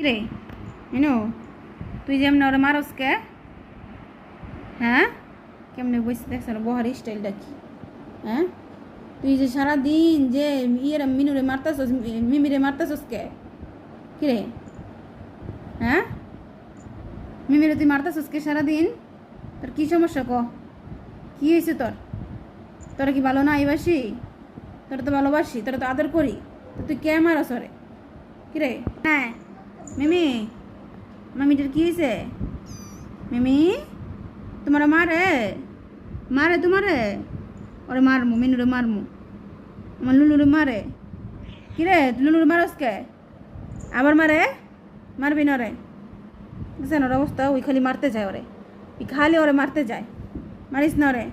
রে মিনু, তুই যেমন ওরা মারস কে? হ্যাঁ, কেমনে বসে দেখছ বহার স্টাইলটা কি? হ্যাঁ, তুই যে সারাদিন যে ইয়ের মিনুরে মারতাছস, মিমিরে মারতাছস কে? কিরে হ্যাঁ, মিমিরে তুই মারতাছস কে সারাদিন? তোর কি সমস্যা ক? কি হয়েছে তোর? তোরা কি ভালো না আইবাসি? তোরা তো ভালোবাসি, তোরা তো আদর করি, তো তুই কে মারস রে? কিরে হ্যাঁ মিমি, মামিটার কি হয়েছে? মিমি তোমার মারে মারে তোমারে? ওরে মারমু, মিনুরে মারমু, আমার লুলুরে মারে। কিরে লুলুরে মারস কে? আবার মারে? মারবি না রে? বুঝছেন ওর অবস্থা, ওই খালি মারতে যায় ওরে, ওই খালি ওরে মারতে যায়। মারিস না রে,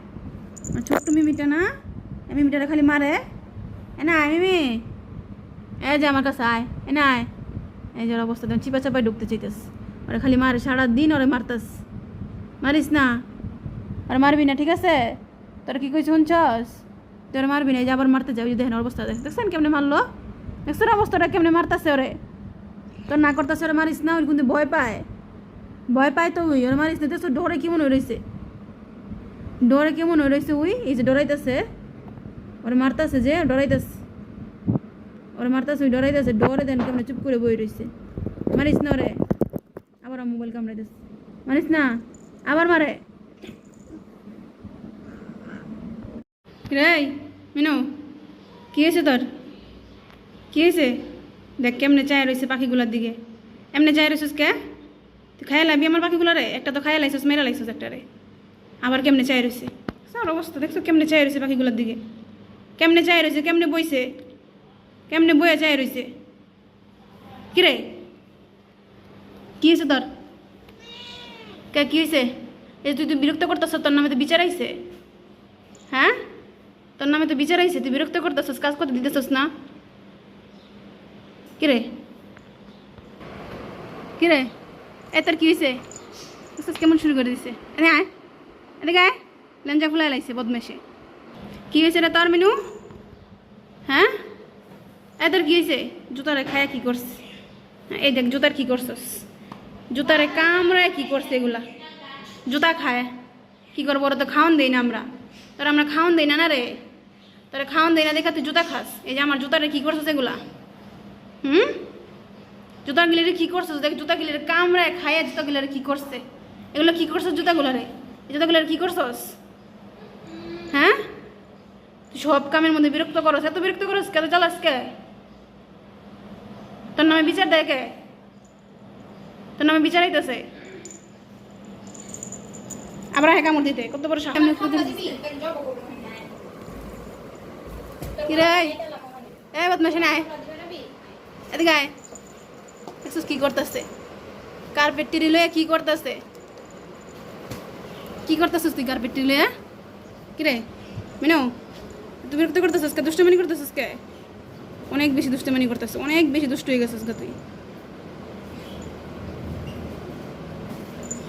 ছোট্ট মিমিটা না, মিমিটারে খালি মারে। এ না মিমি, এ যে আমার কাছে আয়, এ না আয়। এই যে অবস্থা চিপা চাপায় ঢুকতে চাইতেস, ওরে খালি মারে সারাদিন, ওরে মারতাস। মারিস না, আর মারবি না, ঠিক আছে? তোরা কি কই শুনছস? তোর মারবি না, এই যে আবার মারতে যাবি। দেখেন অবস্থা, দেখছেন কেমনে মারলো? দেখছেন অবস্থাটা কেমনে মারতাছে ওরে? তোর না করতেছে ওরে মারিস না, ওই কিন্তু ভয় পায়, ভয় পায় তো ওই, ওরে মারিস না। দেখছো ডরে কেমন হয়ে রয়েছে, ডরে কেমন হয়ে রয়েছে ওই, এই যে ডরাইতেছে, ওরে মারতাছে যে ডরাইতেছে, ওরে মারতাছে ওই ডরাইতেছে, ডরে দেন কেমন চুপ করে বই রয়েছে। মারিস না ওরে, আবার মোবাইল কামড়াইতেছে। মারিস না, আবার মারে। রে মিনু, কী হয়েছে তোর? কী হয়েছে? দেখ কেমনে চায় রয়েছে পাখিগুলোর দিকে, এমনি চায় রয়েছিস কে? তুই খাইয়া লাবি আমার পাখিগুলোরে? একটা তো খাইয়া লাইছিস, মেরা লাইছিস একটা রে, আবার কেমনে চায় রয়েছে? স্যার অবস্থা দেখছো কেমনে চায় রয়েছে পাখিগুলোর দিকে, কেমনে চায় রয়েছে, কেমনে বইছে, কেমনে বইয়া চায় রয়েছে। কিরে কী হয়েছে তোর? কে কী হয়েছে? এই তুই বিরক্ত করতেছ, তোর নামে তো বিচার আইছে। হ্যাঁ, তোর নামে তো বিচার আইছে, তুই বিরক্ত করতেছস, কাজ করতে দিতেছস না। কিরে কিরে, এ তোর কী হয়েছে? কেমন শুরু করে দিছে? এনে আয়, এদিকে আয়, লেঞ্জা ফুলাই লাইছে বদমেশে। কী হয়েছে রে তোর মিনু? হ্যাঁ, এ তোর কী হয়েছে? জুতারে খায়া কী করছে? এই দেখ জুতার কী করছস, জুতারে কামড়ায় কী করছে এগুলা? জুতা খায় কী করবো? ওরা তো খাওয়ান দেই না আমরা, তোরা আমরা খাওয়ান দেই না, না রে, তোরা খাওয়ান দেই না দেখা তুই জুতা খাস। এই যে আমার জুতারে কী করছস এগুলা? জুতা গিলারে কী করছস? দেখ জুতা গিলারে কামড়ায় খায়, জুতা গিলারে কী করছে এগুলো? কী করছস জুতাগুলারে? এই জুতাগুলারে কী করছস? হ্যাঁ, তুই সব কামের মধ্যে বিরক্ত করস, এত বিরক্ত করস কে? তো চালাস কে? তোর নামে বিচার দেয় কে? তোর নামে বিচার আইতেছে, আবার হ্যাঁ কামড় দিতে কত বড় সামনে। কি রে এ বদমাশি নাই, এদিকে আয়। দেখছিস কি করতেছে? কার্পেট টিরি লয়ে কি করতেছে? কি করতেছিস তুই কার্পেট টিরি লয়ে? কি রে মিনু, তুই বিরক্ত করতেছিস কে? দুষ্টমানি করতেছিস কে? অনেক বেশি দুষ্টমানি করতেছিস, অনেক বেশি দুষ্ট হয়ে গেছিস গে তুই।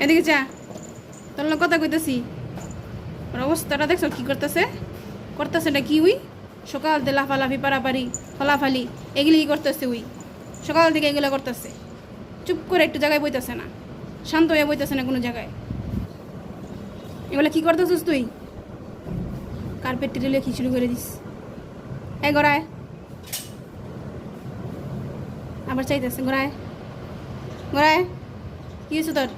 এদিকে চা, তোর লোক কথা কইতেছি। ওর অবস্থাটা দেখছো কি করতেছে? করতেছেটা কি উই? সকাল থেকে লাফালাফি পারাপারি ফলাফালি এগুলি কি করতেছে উই? সকাল থেকে এগুলো করতেছে, চুপ করে একটু জায়গায় বইতেছে না, শান্ত হয়ে বইতেছে না কোনো জায়গায়। এগুলো কি করতেছিস তুই? কার্পেট টেরিলে কি শুরু করে দিস? এই গড়ায়, আবার চাইতেছে গড়ায় গড়ায়। কি হয়েছে তোর?